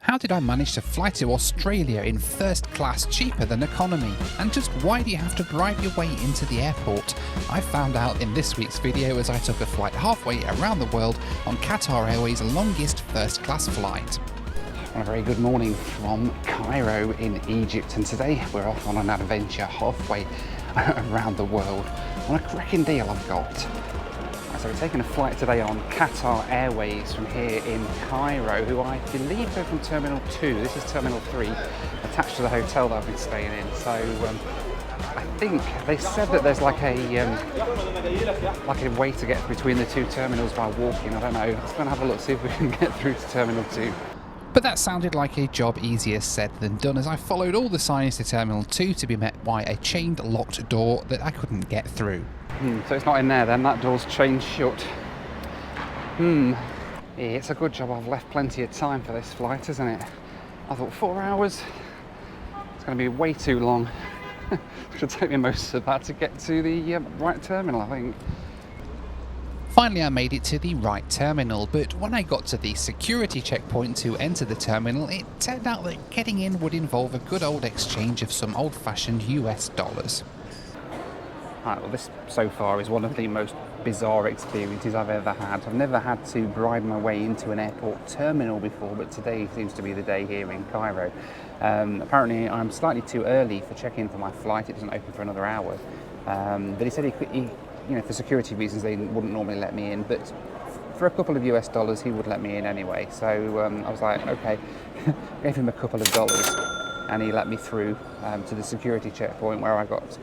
How did I manage to fly to Australia in first class cheaper than economy? And just why do you have to bribe your way into the airport? I found out in this week's video as I took a flight halfway around the world on Qatar Airways' longest first class flight. A very good morning from Cairo in Egypt, and today we're off on an adventure halfway around the world on a cracking deal I've got. So we're taking a flight today on Qatar Airways from here in Cairo, who I believe go from Terminal 2. This is Terminal 3, attached to the hotel that I've been staying in. So I think they said that there's like a way to get between the two terminals by walking. I don't know. Let's go and have a look, see if we can get through to Terminal 2. But that sounded like a job easier said than done, as I followed all the signs to Terminal 2 to be met by a chained locked door that I couldn't get through. So it's not in there then, that door's chained shut. Yeah, it's a good job I've left plenty of time for this flight, isn't it? I thought 4 hours, it's going to be way too long. It should take me most of that to get to the right terminal, I think. Finally I made it to the right terminal, but when I got to the security checkpoint to enter the terminal, it turned out that getting in would involve a good old exchange of some old-fashioned US dollars. Right, well, this so far is one of the most bizarre experiences I've ever had. I've never had to bribe my way into an airport terminal before, but today seems to be the day here in Cairo. Apparently I'm slightly too early for check-in for my flight. It doesn't open for another hour. But he said he for security reasons they wouldn't normally let me in, but for a couple of US dollars he would let me in anyway. So I was like, okay, gave him a couple of dollars and he let me through to the security checkpoint, where I got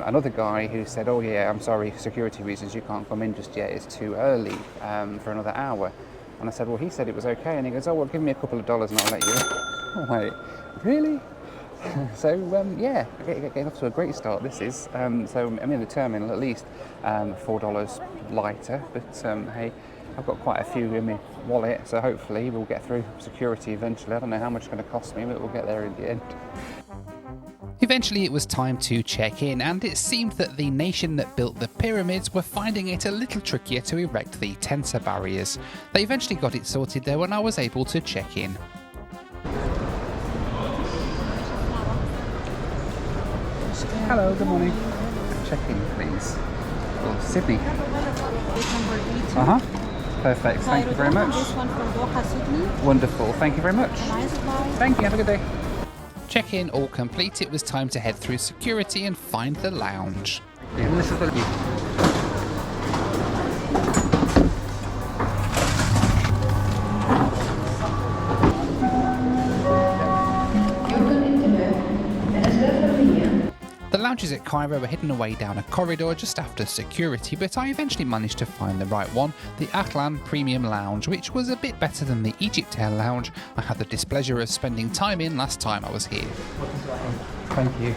another guy who said, oh yeah, I'm sorry, for security reasons you can't come in just yet, it's too early for another hour. And I said, well, he said it was okay, and he goes, oh well, give me a couple of dollars and I'll let you in. I'm like, really? So yeah, getting off to a great start this is. So I'm in the terminal at least $4 lighter, but hey, I've got quite a few in my wallet, so hopefully we'll get through security eventually. I don't know how much it's going to cost me, but we'll get there in the end. Eventually it was time to check in, and it seemed that the nation that built the pyramids were finding it a little trickier to erect the tensor barriers. They eventually got it sorted though, and I was able to check in. Hello, good morning. Check in, please. Oh, Sydney. Perfect. Thank you very much. This one from Doha, Sydney. Wonderful. Thank you very much. Nice. Thank you. Have a good day. Check-in all complete. It was time to head through security and find the lounge. This is the lounges at Cairo were hidden away down a corridor just after security, but I eventually managed to find the right one, the Ahlan Premium Lounge, which was a bit better than the Egypt Air Lounge I had the displeasure of spending time in last time I was here. Thank you.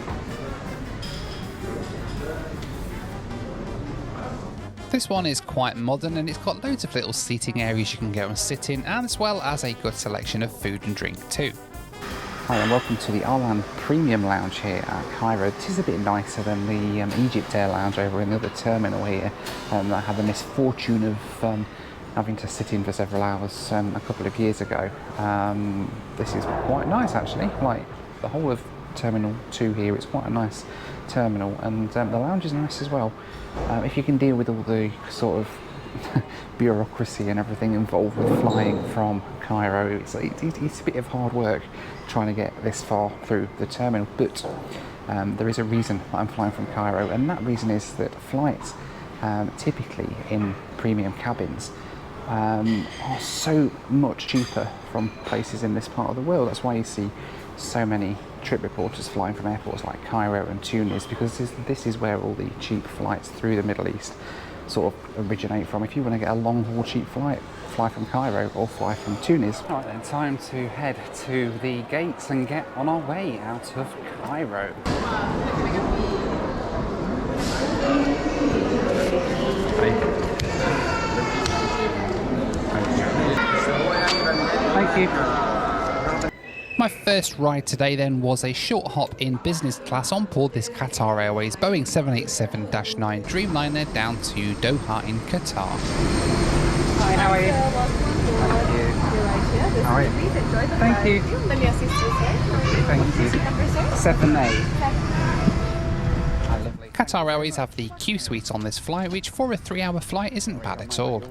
This one is quite modern, and it's got loads of little seating areas you can go and sit in, as well as a good selection of food and drink too. Hi and welcome to the Ahlan Premium Lounge here at Cairo. This is a bit nicer than the Egypt Air Lounge over in the other terminal here. I had the misfortune of having to sit in for several hours a couple of years ago. This is quite nice actually, like the whole of Terminal 2 here, it's quite a nice terminal, and the lounge is nice as well. If you can deal with all the sort of bureaucracy and everything involved with flying from Cairo, it's a bit of hard work trying to get this far through the terminal, but there is a reason I'm flying from Cairo, and that reason is that flights typically in premium cabins are so much cheaper from places in this part of the world. That's why you see so many trip reporters flying from airports like Cairo and Tunis, because this is where all the cheap flights through the Middle East sort of originate from. If you want to get a long haul cheap flight, fly from Cairo or fly from Tunis. Alright then, time to head to the gates and get on our way out of Cairo. Thank you. My first ride today then was a short hop in business class on board this Qatar Airways Boeing 787-9 Dreamliner down to Doha in Qatar. Hi, how are you? Welcome to All right. Please enjoy the Thank you. flight. Let me assist you, sir. Thank you. Seat number, sir? 7A. Qatar Airways have the Q suite on this flight, which for a 3-hour flight isn't bad at all.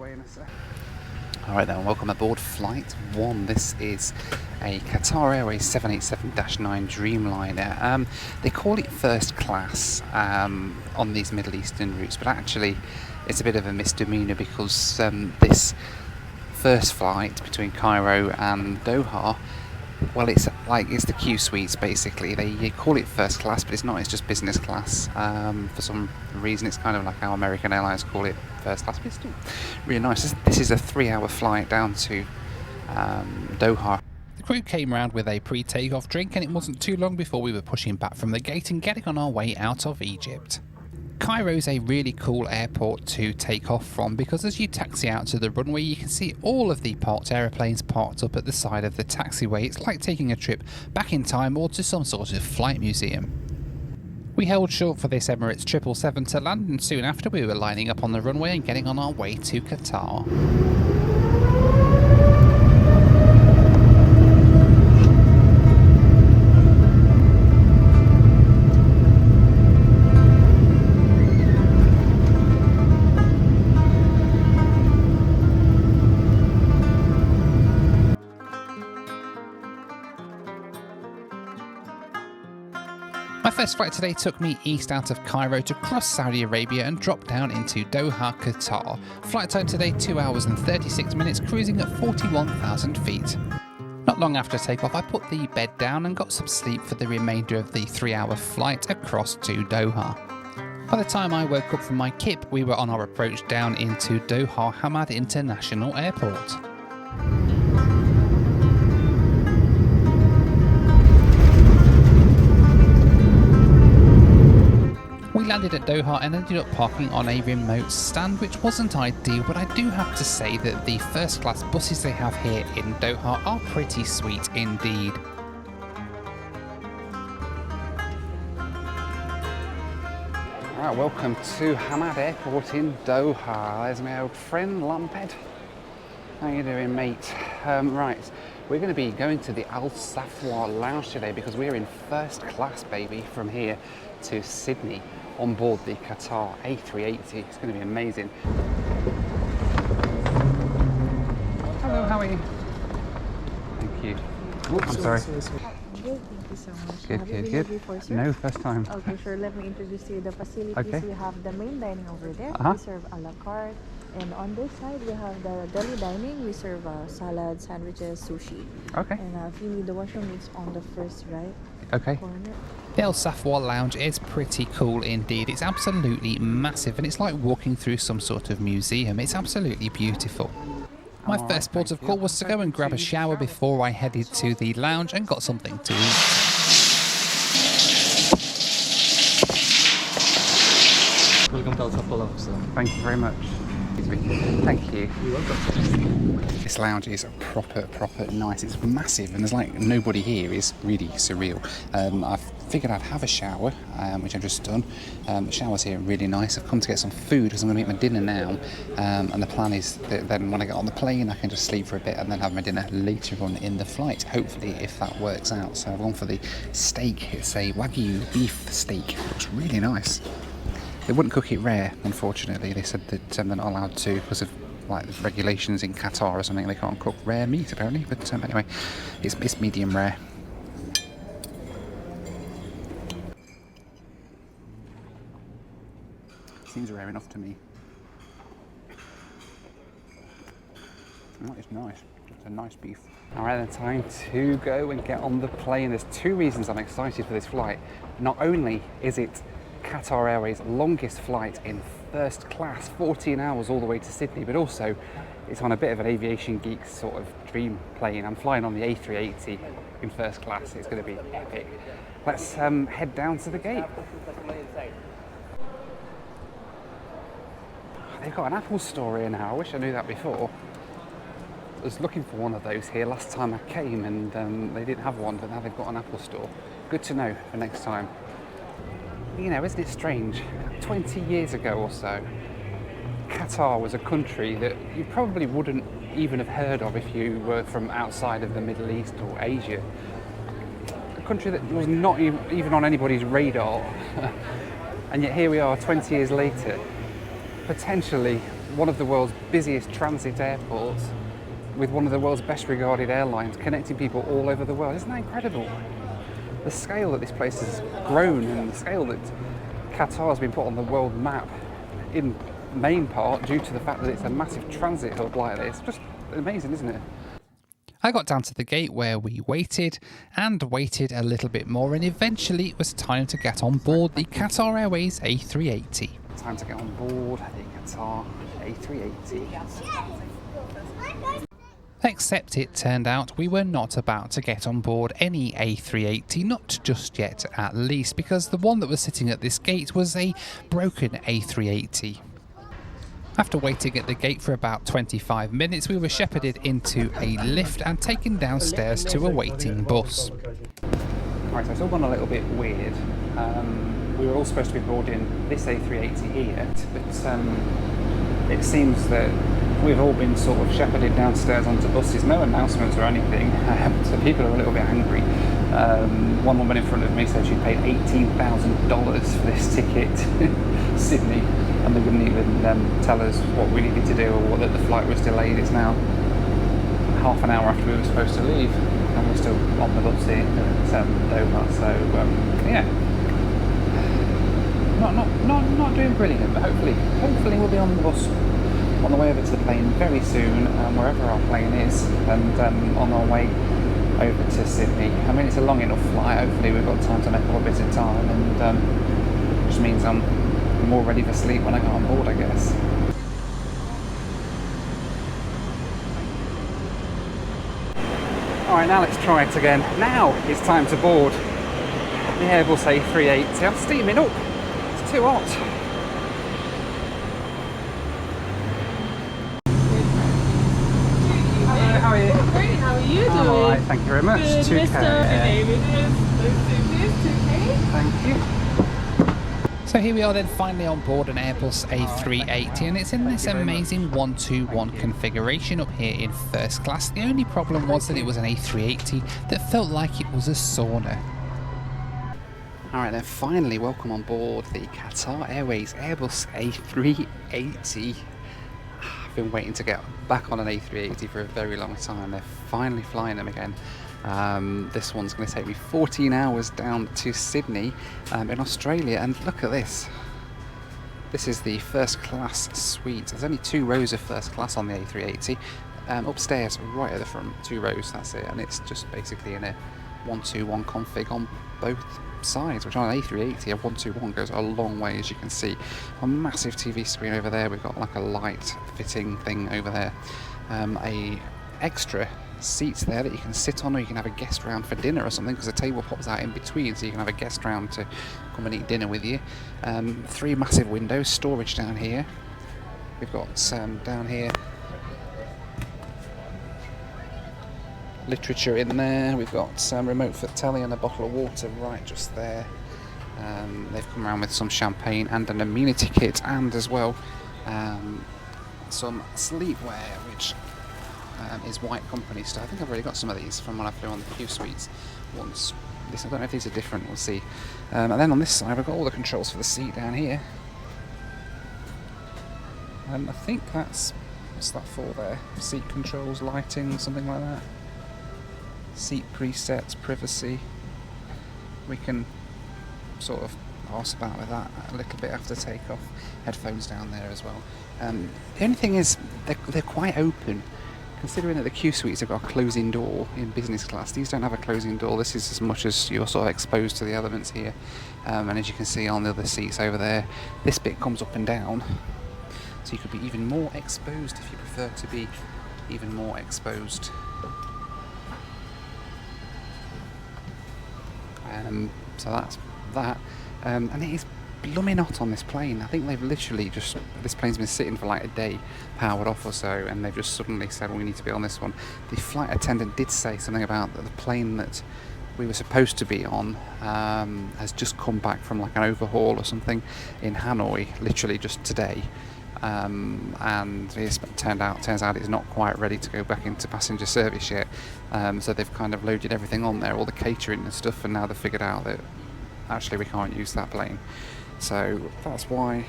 Alright then, welcome aboard Flight 1. This is a Qatar Airways 787-9 Dreamliner. They call it first class on these Middle Eastern routes, but actually it's a bit of a misdemeanor because this first flight between Cairo and Doha, well, it's the Q suites basically. They call it first class, but it's not. It's just business class. For some reason, it's kind of like how American Airlines call it first class, but it's still really nice. This is a 3-hour flight down to Doha. The crew came round with a pre-takeoff drink, and it wasn't too long before we were pushing back from the gate and getting on our way out of Egypt. Cairo's a really cool airport to take off from because as you taxi out to the runway you can see all of the parked aeroplanes parked up at the side of the taxiway. It's like taking a trip back in time or to some sort of flight museum. We held short for this Emirates 777 to land, and soon after we were lining up on the runway and getting on our way to Qatar. My first flight today took me east out of Cairo to cross Saudi Arabia and drop down into Doha, Qatar. Flight time today 2 hours and 36 minutes, cruising at 41,000 feet. Not long after takeoff I put the bed down and got some sleep for the remainder of the 3-hour flight across to Doha. By the time I woke up from my kip we were on our approach down into Doha Hamad International Airport. We landed at Doha and ended up parking on a remote stand, which wasn't ideal, but I do have to say that the first class buses they have here in Doha are pretty sweet indeed. Alright, welcome to Hamad Airport in Doha. There's my old friend Lumphead. How you doing, mate? Right, we're going to be going to the Al Safwa Lounge today because we're in first class, baby, from here to Sydney on board the Qatar A380. It's going to be amazing. Hello, how are you? Thank you. Oh, I'm sorry. Good, thank you so much. Good, Have you good, been good. here before, sir? No, first time. Okay, sure. Let me introduce you to the facilities. Okay. We have the main dining over there. Uh-huh. We serve a la carte. And on this side, we have the deli dining. We serve salad, sandwiches, sushi. Okay. And if you need the washroom, it's on the first right Okay. corner. The Al Safwa Lounge is pretty cool indeed. It's absolutely massive and it's like walking through some sort of museum. It's absolutely beautiful. My first port of call was to go and grab a shower before I headed to the lounge and got something to eat. Welcome to Al Safwa Lounge, sir. Thank you very much. Thank you. You're welcome. This lounge is proper nice. It's massive and there's like nobody here. It's really surreal. I figured I'd have a shower, which I've just done. The showers here are really nice. I've come to get some food because I'm going to eat my dinner now. And the plan is that then when I get on the plane I can just sleep for a bit and then have my dinner later on in the flight, hopefully, if that works out. So I've gone for the steak. It's a Wagyu beef steak. It looks really nice. They wouldn't cook it rare, unfortunately. They said that they're not allowed to because of like the regulations in Qatar or something. They can't cook rare meat apparently. But anyway, it's medium rare. Seems rare enough to me. Oh, it's nice. It's a nice beef. Alright, then time to go and get on the plane. There's 2 reasons I'm excited for this flight. Not only is it Qatar Airways' longest flight in first class, 14 hours all the way to Sydney, but also it's on a bit of an aviation geek sort of dream plane. I'm flying on the A380 in first class. It's going to be epic. Let's head down to the gate. They've got an Apple store here now. I wish I knew that before. I was looking for one of those here last time I came and they didn't have one, but now they've got an Apple store. Good to know for next time. You know, isn't it strange? 20 years ago or so, Qatar was a country that you probably wouldn't even have heard of if you were from outside of the Middle East or Asia. A country that was not even on anybody's radar. And yet here we are 20 years later, potentially one of the world's busiest transit airports with one of the world's best regarded airlines, connecting people all over the world. Isn't that incredible? The scale that this place has grown and the scale that Qatar has been put on the world map, in main part due to the fact that it's a massive transit hub like this. Just amazing, isn't it? I got down to the gate where we waited and waited a little bit more, and eventually it was time to get on board the Qatar Airways A380. Time to get on board the Qatar A380. Except it turned out we were not about to get on board any A380, not just yet at least, because the one that was sitting at this gate was a broken A380. After waiting at the gate for about 25 minutes, we were shepherded into a lift and taken downstairs to a waiting bus. Alright, so it's all gone a little bit weird. We were all supposed to be boarding this A380 here, but it seems that we've all been sort of shepherded downstairs onto buses, no announcements or anything, so people are a little bit angry. One woman in front of me said she paid $18,000 for this ticket, Sydney, and they wouldn't even tell us what we needed to do or that the flight was delayed. It's now half an hour after we were supposed to leave, and we're still on the bus here at Doha, so yeah. Not doing brilliant, but hopefully we'll be on the bus on the way over to the plane very soon, wherever our plane is, and on our way over to Sydney. I mean, it's a long enough flight. Hopefully we've got time to make up a bit of time, and which means I'm more ready for sleep when I get on board, I guess. Alright, now let's try it again. Now it's time to board the Airbus A380. I'm steaming up. It's too hot. Hello, how are you? Great, how are you doing? Alright, thank you very much. Good, 2K. Mr. David is 2K. Thank you. So here we are then finally on board an Airbus A380, and it's in this amazing 121 configuration up here in first class. The only problem was that it was an A380 that felt like it was a sauna. Alright then, finally welcome on board the Qatar Airways Airbus A380. I've been waiting to get back on an A380 for a very long time. They're finally flying them again. This one's going to take me 14 hours down to Sydney in Australia, and look at this. This is the first class suite. There's only 2 rows of first class on the A380. Upstairs, right at the front, 2 rows, that's it, and it's just basically in a 121 config on both sides, which on an A380, a 121 goes a long way, as you can see. A massive TV screen over there, we've got like a light fitting thing over there, a extra seats there that you can sit on, or you can have a guest round for dinner or something, because the table pops out in between, so you can have a guest round to come and eat dinner with you. 3 massive windows, storage down here. We've got down here literature in there. We've got some remote for telly and a bottle of water right just there. They've come around with some champagne and an amenity kit, and as well some sleepwear, which is white company stuff. I think I've already got some of these from when I flew on the Q Suites once. I don't know if these are different, we'll see. And then on this side we've got all the controls for the seat down here. I think that's, what's that for there? Seat controls, lighting, something like that. Seat presets, privacy. We can sort of arse about with that a little bit after takeoff. Headphones down there as well. The only thing is they're quite open. Considering that the Q Suites have got a closing door in business class, these don't have a closing door. This is as much as you're sort of exposed to the elements here. And as you can see on the other seats over there, this bit comes up and down. So you could be even more exposed if you prefer to be even more exposed. So that's that. And it is blooming hot on this plane. I think they've literally just, this plane's been sitting for like a day, powered off or so, and they've just suddenly said, well, we need to be on this one. The flight attendant did say something about that the plane that we were supposed to be on has just come back from like an overhaul or something in Hanoi, literally just today. and it's turns out it's not quite ready to go back into passenger service yet. So they've kind of loaded everything on there, all the catering and stuff, and now they've figured out that actually we can't use that plane. So that's why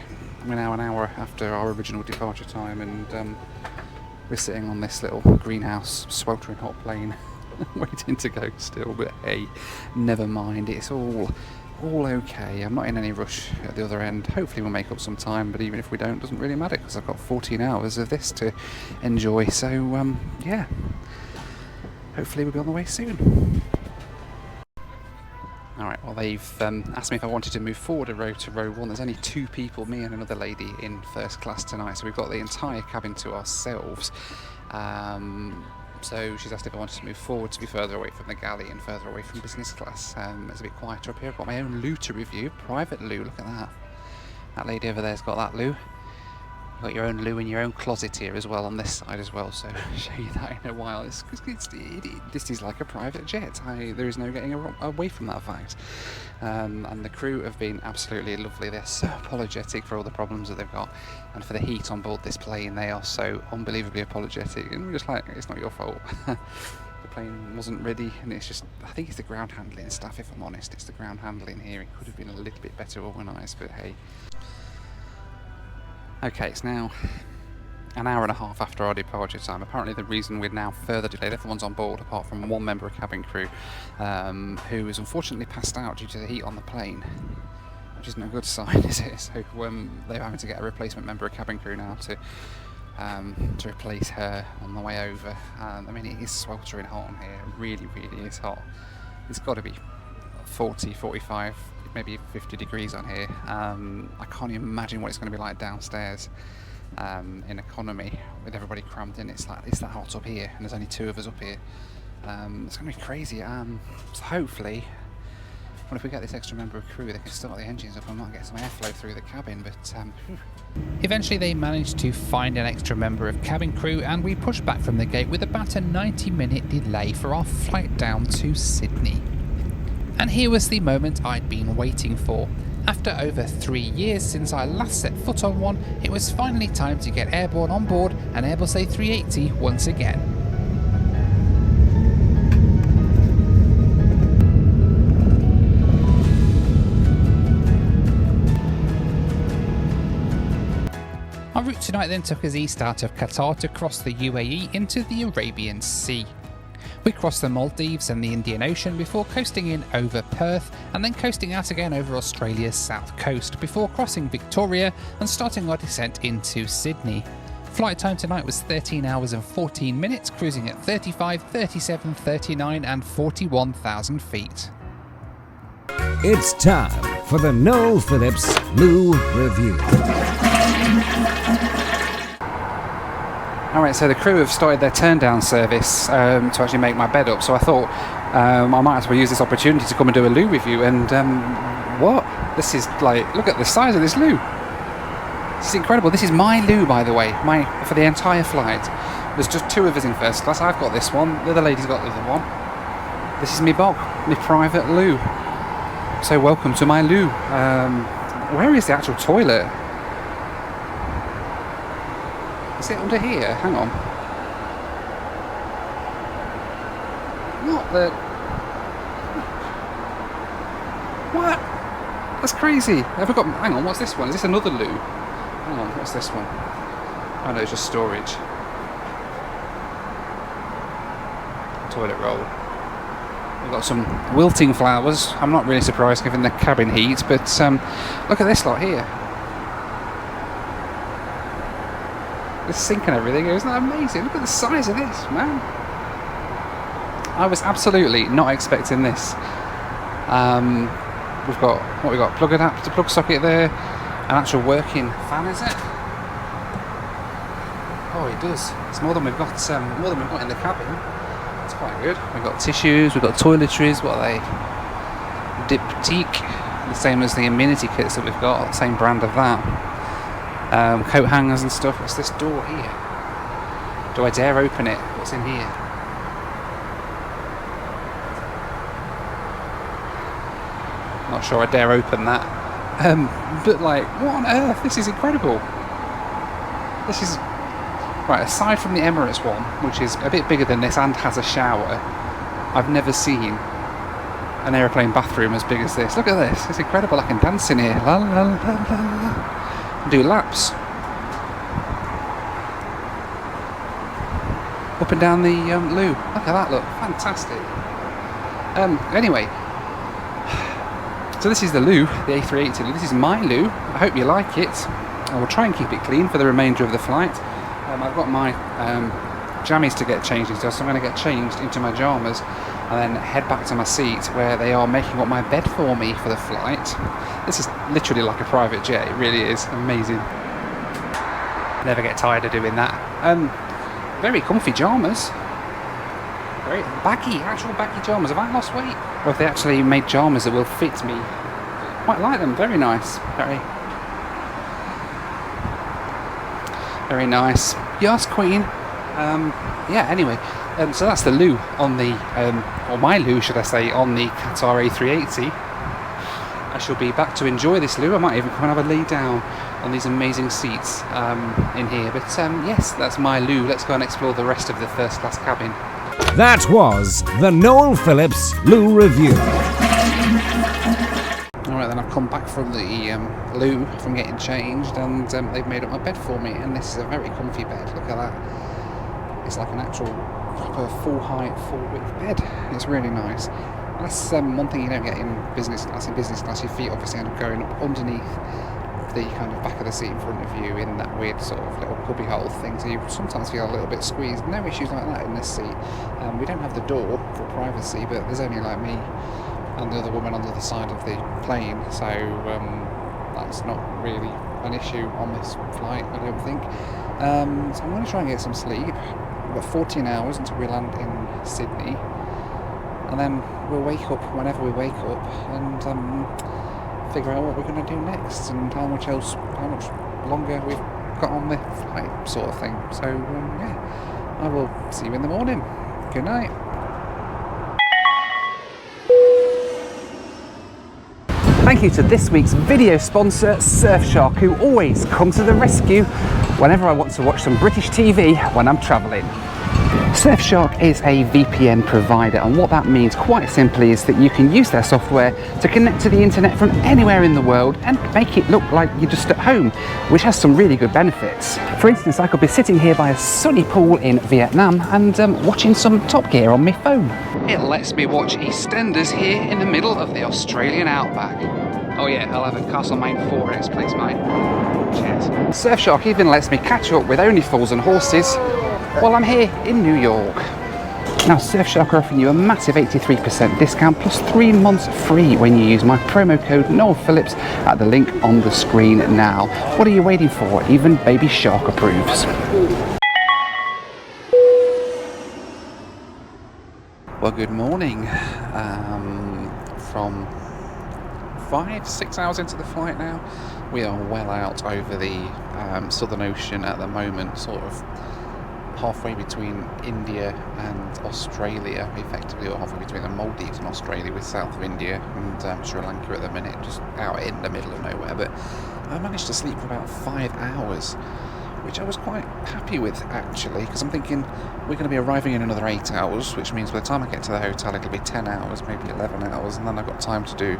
we're now an hour after our original departure time, and we're sitting on this little greenhouse sweltering hot plane waiting to go still. But hey, never mind, it's all okay. I'm not in any rush at the other end. Hopefully we'll make up some time, but even if we don't, it doesn't really matter because I've got 14 hours of this to enjoy. So yeah, hopefully we'll be on the way soon. Alright, well they've asked me if I wanted to move forward a row to row 1. There's only 2 people, me and another lady, in first class tonight, so we've got the entire cabin to ourselves. So she's asked if I wanted to move forward to be further away from the galley and further away from business class. It's a bit quieter up here. I've got my own loo to review, private loo, look at that. That lady over there's got that loo. You've got your own loo in your own closet here as well on this side as well, so I'll show you that in a while. This is like a private jet. There is no getting away from that fact. And the crew have been absolutely lovely. They're so apologetic for all the problems that they've got, and for the heat on board this plane. They are so unbelievably apologetic, and we're just like, it's not your fault. The plane wasn't ready, and it's just, I think it's the ground handling staff, if I'm honest. It's the ground handling here. It could have been a little bit better organised, but hey. Okay, it's now an hour and a half after our departure time. Apparently the reason we're now further delayed, everyone's on board apart from one member of cabin crew who is unfortunately passed out due to the heat on the plane, which isn't a good sign, is it? So they're having to get a replacement member of cabin crew now to replace her on the way over. I mean, it is sweltering hot on here. It really, really is hot. It's got to be 40, 45, maybe 50 degrees on here. I can't even imagine what it's going to be like downstairs in economy with everybody crammed in. It's that hot up here, and there's only 2 of us up here. It's going to be crazy. So hopefully, well, if we get this extra member of crew, they can start the engines up and might get some airflow through the cabin. But eventually they managed to find an extra member of cabin crew, and we pushed back from the gate with about a 90-minute delay for our flight down to Sydney. And here was the moment I'd been waiting for. After over 3 years since I last set foot on one, it was finally time to get airborne on board an Airbus A380 once again. Our route tonight then took us east out of Qatar to cross the UAE into the Arabian Sea. We crossed the Maldives and the Indian Ocean before coasting in over Perth, and then coasting out again over Australia's south coast before crossing Victoria and starting our descent into Sydney. Flight time tonight was 13 hours and 14 minutes, cruising at 35, 37, 39 and 41,000 feet. It's time for the Noel Phillips Loo Review. alright, so the crew have started their turn down service to actually make my bed up, so I thought I might as well use this opportunity to come and do a loo review. And what? This is like, look at the size of this loo. This is incredible. This is my loo, by the way, for the entire flight. There's just 2 of us in first class. I've got this one, the other lady's got the other one. This is me bog, my private loo. So welcome to my loo. Where is the actual toilet? Is it under here? Hang on. What the... What? That's crazy. Have we got... Hang on, what's this one? Is this another loo? Hang on, what's this one? Oh no, it's just storage. Toilet roll. We've got some wilting flowers. I'm not really surprised given the cabin heat, but look at this lot here. The sink and everything, isn't that amazing? Look at the size of this, man. I was absolutely not expecting this. We've got, what we got? Plug adapter, plug socket there. An actual working fan, is it? Oh, it does. It's more than we've got in the cabin. It's quite good. We've got tissues, we've got toiletries. What are they? Diptyque, the same as the amenity kits that we've got. Same brand of that. Coat hangers and stuff. What's this door here? Do I dare open it? What's in here? Not sure I dare open that. But like, what on earth? This is incredible. This is... Right, aside from the Emirates one, which is a bit bigger than this and has a shower, I've never seen an aeroplane bathroom as big as this. Look at this, it's incredible. I can dance in here. La, la, la, la, la. Do laps. Up and down the loo. Look at that, look. Fantastic. Anyway, so this is the loo, the A380 loo. This is my loo. I hope you like it. I will try and keep it clean for the remainder of the flight. I've got my jammies to get changed into, so I'm going to get changed into my pyjamas and then head back to my seat where they are making up my bed for me for the flight. This is literally like a private jet. It really is amazing. Never get tired of doing that. Very comfy pyjamas. Very baggy, actual baggy pyjamas. Have I lost weight? Or have they actually made pyjamas that will fit me? Quite like them. Very nice. Very nice. Yes, Queen. Yeah, anyway. So that's the loo on the, or my loo, should I say, on the Qatar A380. I shall be back to enjoy this loo. I might even come and have a lay down on these amazing seats in here. But yes, that's my loo. Let's go and explore the rest of the first class cabin. That was the Noel Phillips Loo Review. Alright, then I've come back from the loo from getting changed, and they've made up my bed for me, and this is a very comfy bed. Look at that. It's like an actual proper full height, full width bed. It's really nice. That's one thing you don't get in business class. In business class, your feet obviously end up going up underneath the kind of back of the seat in front of you in that weird sort of little cubby hole thing, so you sometimes feel a little bit squeezed. No issues like that in this seat. We don't have the door for privacy, but there's only like me and the other woman on the other side of the plane, so that's not really an issue on this flight, I don't think. So I'm going to try and get some sleep. We've got 14 hours until we land in Sydney, and then we'll wake up whenever we wake up and figure out what we're going to do next and how much longer we've got on the flight, sort of thing. So yeah, I will see you in the morning. Good night. Thank you to this week's video sponsor, Surfshark, who always come to the rescue whenever I want to watch some British TV when I'm travelling. Surfshark is a VPN provider, and what that means quite simply is that you can use their software to connect to the internet from anywhere in the world and make it look like you're just at home, which has some really good benefits. For instance, I could be sitting here by a sunny pool in Vietnam and watching some Top Gear on my phone. It lets me watch EastEnders here in the middle of the Australian outback. Oh yeah, I'll have a Castlemaine 4X, please mate. Cheers. Surfshark even lets me catch up with Only Fools and Horses while I'm here in New York. Now Surfshark are offering you a massive 83% discount plus 3 months free when you use my promo code Noel Phillips at the link on the screen now. What are you waiting for? Even Baby Shark approves. Well, good morning. From 5-6 hours into the flight now. We are well out over the Southern Ocean at the moment, sort of halfway between India and Australia, effectively, or halfway between the Maldives and Australia, with south of India and Sri Lanka at the minute, just out in the middle of nowhere. But I managed to sleep for about 5 hours, which I was quite happy with actually, because I'm thinking we're going to be arriving in another 8 hours, which means by the time I get to the hotel it'll be 10 hours, maybe 11 hours, and then I've got time to do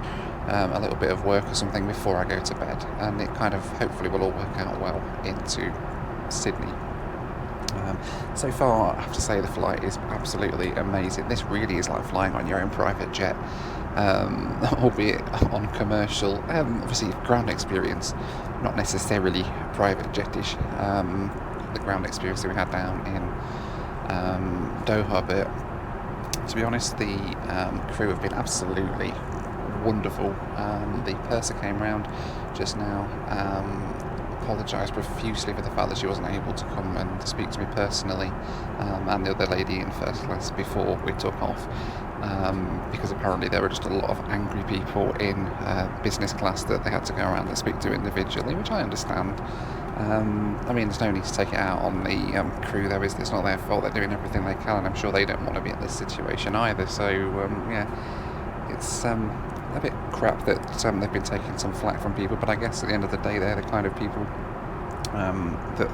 a little bit of work or something before I go to bed, and it kind of hopefully will all work out well into Sydney. So far, I have to say the flight is absolutely amazing. This really is like flying on your own private jet, albeit on commercial. Obviously, ground experience, not necessarily private jetish. The ground experience that we had down in Doha, but to be honest, the crew have been absolutely wonderful. The purser came round just now. Apologised profusely for the fact that she wasn't able to come and speak to me personally, and the other lady in first class before we took off, because apparently there were just a lot of angry people in business class that they had to go around and speak to individually, which I understand. I mean, there's no need to take it out on the crew. It's not their fault. They're doing everything they can, and I'm sure they don't want to be in this situation either. So yeah, it's a bit crap that they've been taking some flack from people, but I guess at the end of the day they're the kind of people that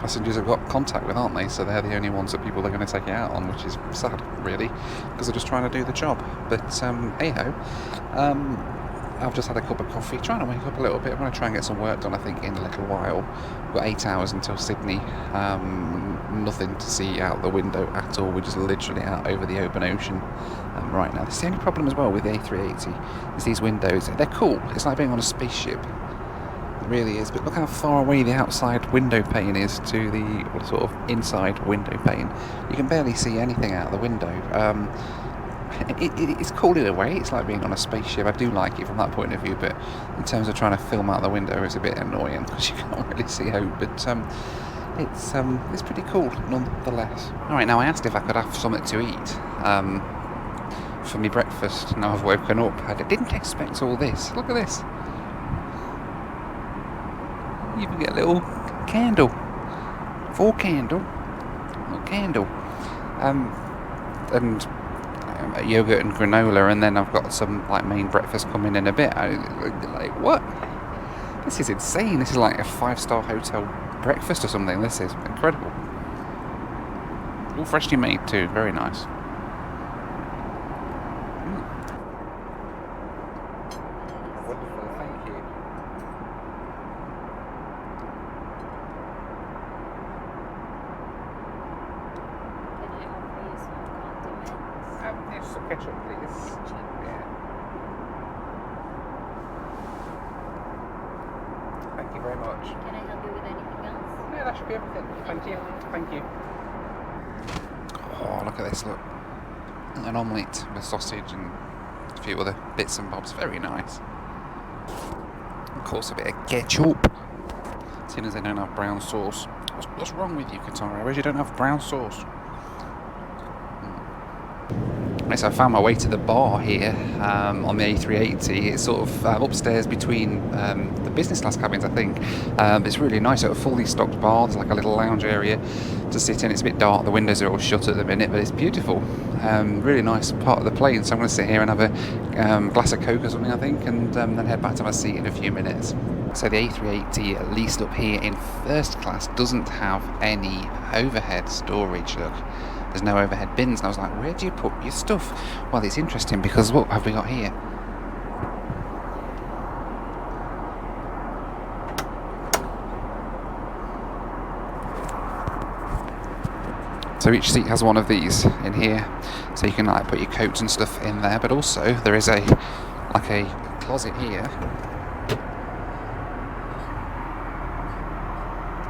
passengers have got contact with, aren't they? So they're the only ones that people are going to take it out on, which is sad, really, because they're just trying to do the job. But hey-ho, I've just had a cup of coffee, trying to wake up a little bit. I'm going to try and get some work done, I think, in a little while. We've got 8 hours until Sydney. Nothing to see out the window at all. We're just literally out over the open ocean right now. That's the only problem as well with the A380, is these windows. They're cool. It's like being on a spaceship. It really is. But look how far away the outside window pane is to the sort of inside window pane. You can barely see anything out the window. It's cool in a way. It's like being on a spaceship. I do like it from that point of view, but in terms of trying to film out the window, it's a bit annoying because you can't really see out. But it's pretty cool nonetheless. All right, now I asked if I could have something to eat for my breakfast. Now I've woken up. I didn't expect all this. Look at this. You can get a little candle, little candle, and yogurt and granola, and then I've got some like main breakfast coming in a bit. Like, what? This is insane. This is like a 5-star hotel breakfast or something. This is incredible. All freshly made too. Very nice. Wonderful. Thank you. Some ketchup, please. Yeah. Thank you very much. Can I help you with anything else? Yeah, that should be everything. Thank you. Thank you. Oh, look at this, look. An omelette with sausage and a few other bits and bobs. Very nice. Of course, a bit of ketchup. Seeing as they don't have brown sauce. What's wrong with you, Qatar Airways? You don't have brown sauce. So I found my way to the bar here on the A380. It's sort of upstairs between the business class cabins, I think. It's really nice. It's a fully stocked bar. There's like a little lounge area to sit in. It's a bit dark. The windows are all shut at the minute, but it's beautiful. Really nice part of the plane. So I'm going to sit here and have a glass of Coke or something, I think, and then head back to my seat in a few minutes. So the A380, at least up here in first class, doesn't have any overhead storage. Look. There's no overhead bins, and I was like, where do you put your stuff? Well, it's interesting because what have we got here? So each seat has one of these in here, so you can like put your coats and stuff in there. But also there is a closet here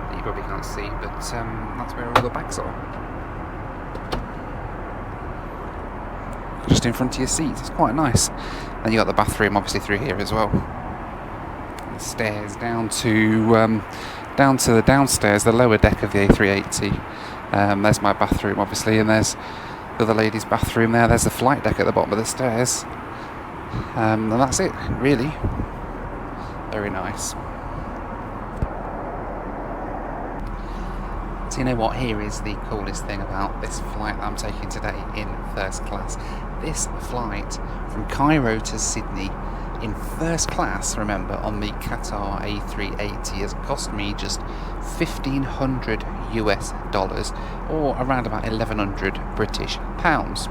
that you probably can't see, but that's where all the bags are. Just in front of your seat. It's quite nice. Then you got the bathroom obviously through here as well. The stairs down to the downstairs, the lower deck of the A380. There's my bathroom obviously, and there's the other lady's bathroom there. There's the flight deck at the bottom of the stairs. And that's it, really. Very nice. So you know what, here is the coolest thing about this flight that I'm taking today in first class. This flight from Cairo to Sydney in first class, remember, on the Qatar A380 has cost me just $1,500 US, or around about 1,100 British pounds.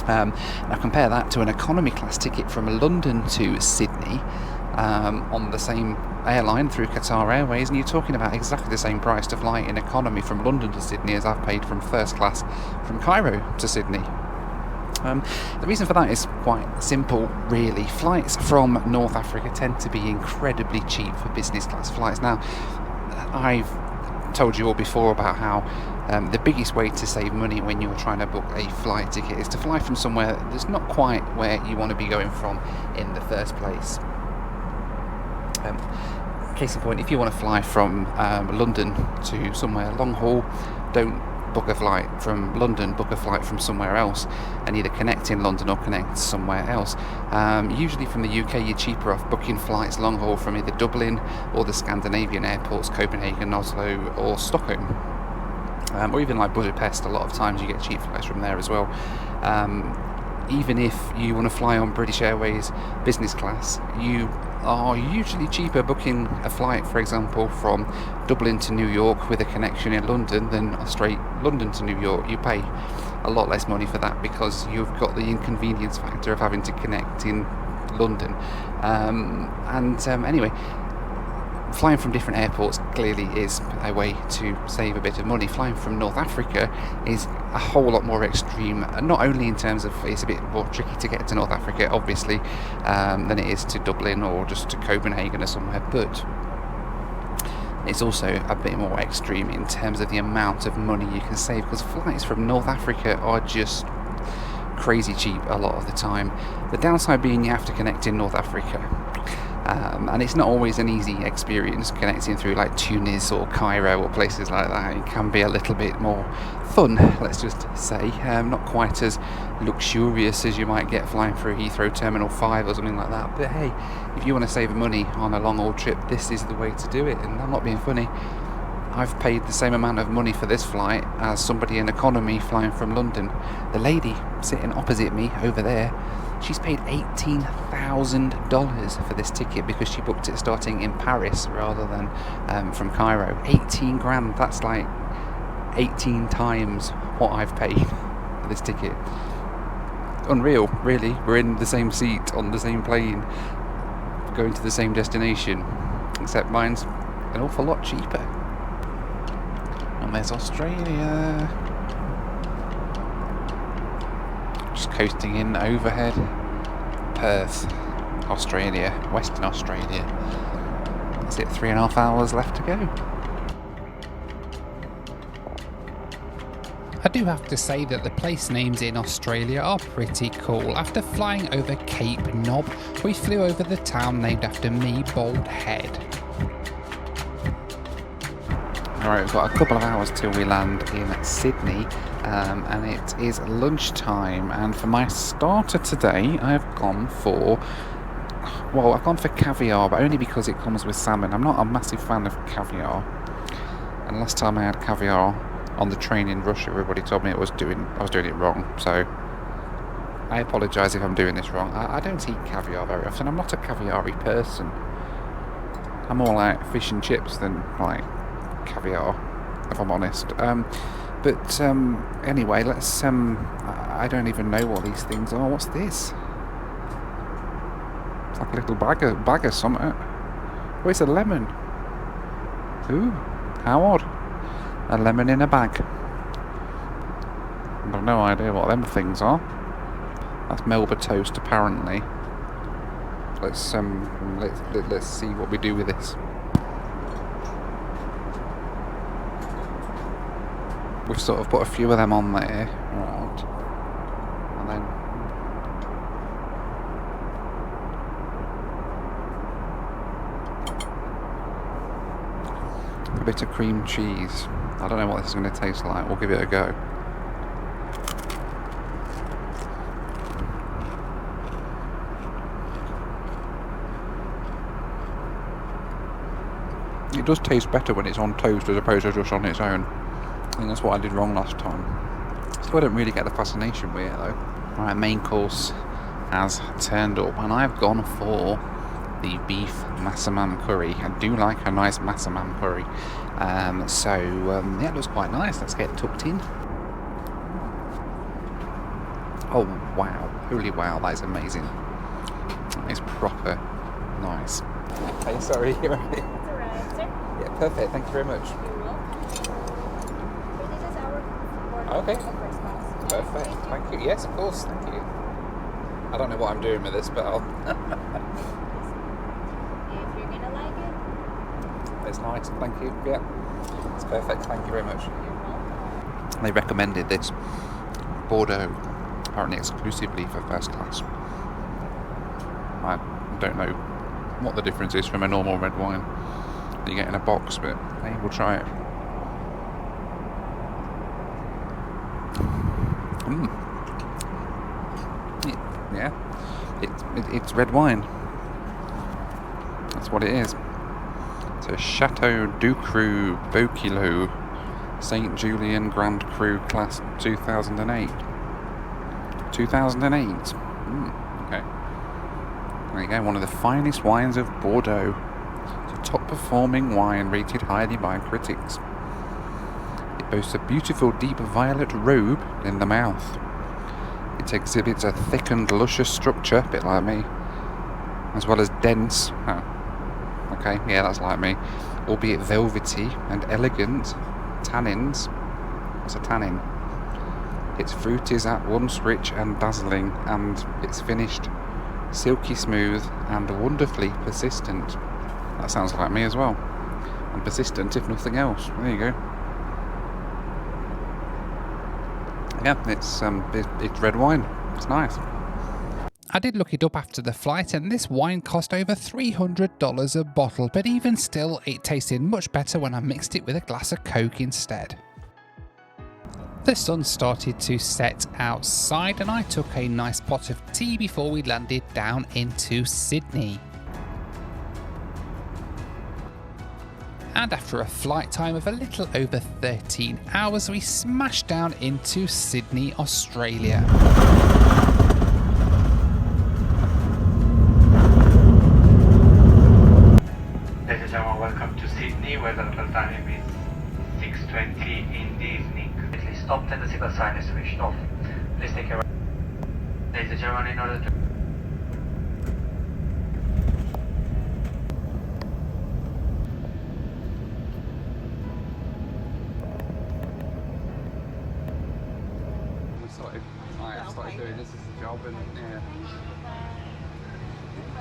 Now compare that to an economy class ticket from London to Sydney on the same airline through Qatar Airways, and you're talking about exactly the same price to fly in economy from London to Sydney as I've paid from first class from Cairo to Sydney. The reason for that is quite simple, really. Flights from North Africa tend to be incredibly cheap for business class flights. Now, I've told you all before about how the biggest way to save money when you're trying to book a flight ticket is to fly from somewhere that's not quite where you want to be going from in the first place. Case in point, if you want to fly from London to somewhere long haul, don't book a flight from London, book a flight from somewhere else and either connect in London or connect somewhere else. Usually from the UK you're cheaper off booking flights long haul from either Dublin or the Scandinavian airports, Copenhagen, Oslo or Stockholm. Or even like Budapest. A lot of times you get cheap flights from there as well. even if you want to fly on British Airways business class, you are usually cheaper booking a flight, for example, from Dublin to New York with a connection in London than a straight London to New York. You pay a lot less money for that because you've got the inconvenience factor of having to connect in London. Anyway, flying from different airports clearly is a way to save a bit of money. Flying from North Africa is a whole lot more extreme, not only in terms of it's a bit more tricky to get to North Africa, obviously, than it is to Dublin or just to Copenhagen or somewhere, but it's also a bit more extreme in terms of the amount of money you can save, because flights from North Africa are just crazy cheap a lot of the time. The downside being you have to connect in North Africa. And it's not always an easy experience connecting through like Tunis or Cairo or places like that. It can be a little bit more fun, let's just say. Not quite as luxurious as you might get flying through Heathrow Terminal 5 or something like that. But hey, if you want to save money on a long haul trip, this is the way to do it. And I'm not being funny. I've paid the same amount of money for this flight as somebody in economy flying from London. The lady sitting opposite me over there, she's paid $18,000 for this ticket because she booked it starting in Paris rather than from Cairo. 18 grand, that's like 18 times what I've paid for this ticket. Unreal, really. We're in the same seat on the same plane, going to the same destination, except mine's an awful lot cheaper. And there's Australia. Just coasting in overhead. Perth, Australia, Western Australia. Is it 3.5 hours left to go? I do have to say that the place names in Australia are pretty cool. After flying over Cape Knob, we flew over the town named after me, Bald Head. Alright, we've got a couple of hours till we land in Sydney, and it is lunchtime, and for my starter today I've gone for caviar, but only because it comes with salmon. I'm not a massive fan of caviar, and last time I had caviar on the train in Russia, everybody told me I was doing it wrong, so I apologise if I'm doing this wrong. I don't eat caviar very often. I'm not a caviar-y person. I'm more like fish and chips than like caviar, if I'm honest. Anyway, let's I don't even know what these things are. What's this? It's like a little bag of something. Oh, it's a lemon. Ooh, how odd. A lemon in a bag. I've no idea what them things are. That's Melba toast, apparently. Let's see what we do with this. We've sort of put a few of them on there, right? And then a bit of cream cheese. I don't know what this is going to taste like. We'll give it a go. It does taste better when it's on toast as opposed to just on its own. I think that's what I did wrong last time. Still don't really get the fascination with it though. Alright, main course has turned up, and I've gone for the beef massaman curry. I do like a nice massaman curry. Yeah, it looks quite nice. Let's get tucked in. Oh wow, holy wow, that is amazing. That is proper nice. Hey, sorry, you're right. It's alright, sir. Yeah, perfect, thank you very much. You're welcome. This is our boarding Okay. for the first class. Perfect, thank you. Yes, of course, thank you. I don't know what I'm doing with this, but I'll... If you're gonna like it, It's nice, thank you. Yeah, it's perfect, thank you very much. you're welcome. They recommended this Bordeaux, apparently exclusively for first class. I don't know what the difference is from a normal red wine that you get in a box, but hey, we'll try it. It's red wine. That's what it is. It's a Chateau du Cru Beauquilot St. Julien Grand Cru Class 2008. 2008. Okay. There you go, one of the finest wines of Bordeaux. It's a top performing wine rated highly by critics. It boasts a beautiful deep violet robe in the mouth. It exhibits a thick and luscious structure, a bit like me, as well as dense, okay, yeah, that's like me, albeit velvety and elegant tannins. What's a tannin? Its fruit is at once rich and dazzling, and it's finished silky smooth and wonderfully persistent. That sounds like me as well. And persistent if nothing else. There you go. Yeah, it's red wine. It's nice. I did look it up after the flight, and this wine cost over $300 a bottle, but even still it tasted much better when I mixed it with a glass of Coke instead. The sun started to set outside, and I took a nice pot of tea before we landed down into Sydney. And after a flight time of a little over 13 hours, we smashed down into Sydney, Australia. Ladies and gentlemen, welcome to Sydney, where the local time is 6:20 in the evening. Please stop and the signal sign is switched off. Please take care. Ladies and gentlemen, in order to... I started doing this as a job, and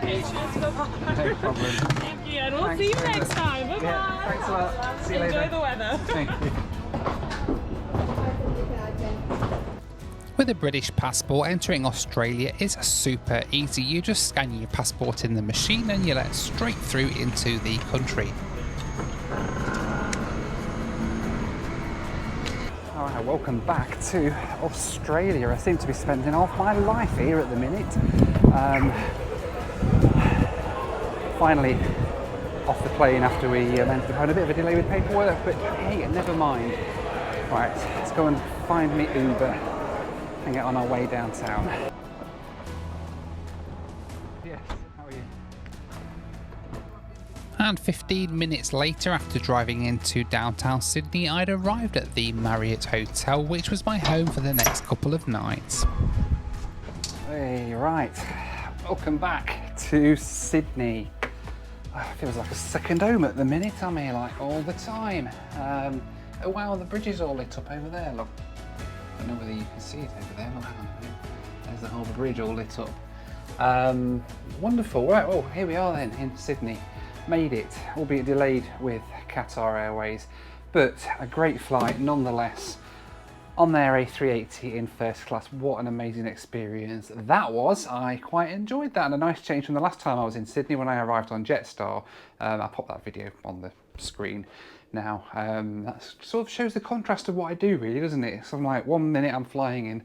No problem. Thank you, and we'll see you next time. Bye bye. Yeah, thanks a lot. See you Enjoy later. the weather. Thank you. With a British passport, entering Australia is super easy. You just scan your passport in the machine and you're let straight through into the country. Alright, welcome back to Australia. I seem to be spending half my life here at the minute. Finally off the plane after we ended up having a bit of a delay with paperwork, but hey, never mind. Right, let's go and find me Uber and get on our way downtown. Yes, how are you? And 15 minutes later, after driving into downtown Sydney, I'd arrived at the Marriott Hotel, which was my home for the next couple of nights. Hey, right. Welcome back to Sydney. It feels like a second home at the minute. I'm here like all the time. Oh wow, the bridge is all lit up over there. Look, I don't know whether you can see it over there. Look, hang on. There's the Harbour Bridge all lit up. Wonderful. Right, well, here we are then in Sydney. Made it, albeit delayed with Qatar Airways, but a great flight nonetheless. On their A380 in first class. What an amazing experience that was. I quite enjoyed that, and a nice change from the last time I was in Sydney when I arrived on Jetstar. I'll pop that video on the screen now. That sort of shows the contrast of what I do, really, doesn't it? So I'm like, 1 minute I'm flying in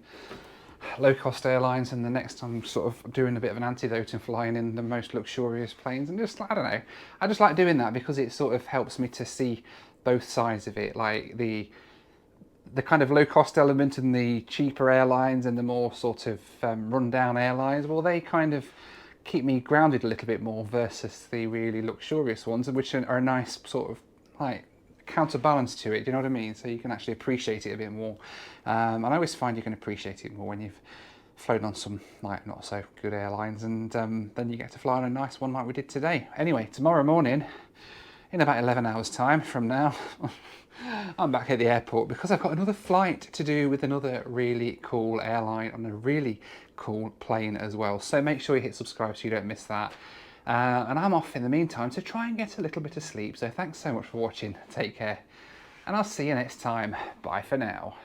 low-cost airlines, and the next I'm sort of doing a bit of an antidote and flying in the most luxurious planes, and just, I don't know, I just like doing that because it sort of helps me to see both sides of it, like the kind of low-cost element and the cheaper airlines and the more sort of run-down airlines. Well, they kind of keep me grounded a little bit more versus the really luxurious ones, which are a nice sort of like counterbalance to it, do you know what I mean? So you can actually appreciate it a bit more. And I always find you can appreciate it more when you've flown on some like not so good airlines, and then you get to fly on a nice one like we did today. Anyway, tomorrow morning, in about 11 hours time from now, I'm back at the airport because I've got another flight to do with another really cool airline on a really cool plane as well. So make sure you hit subscribe so you don't miss that. And I'm off in the meantime to try and get a little bit of sleep. So thanks so much for watching. Take care. And I'll see you next time. Bye for now.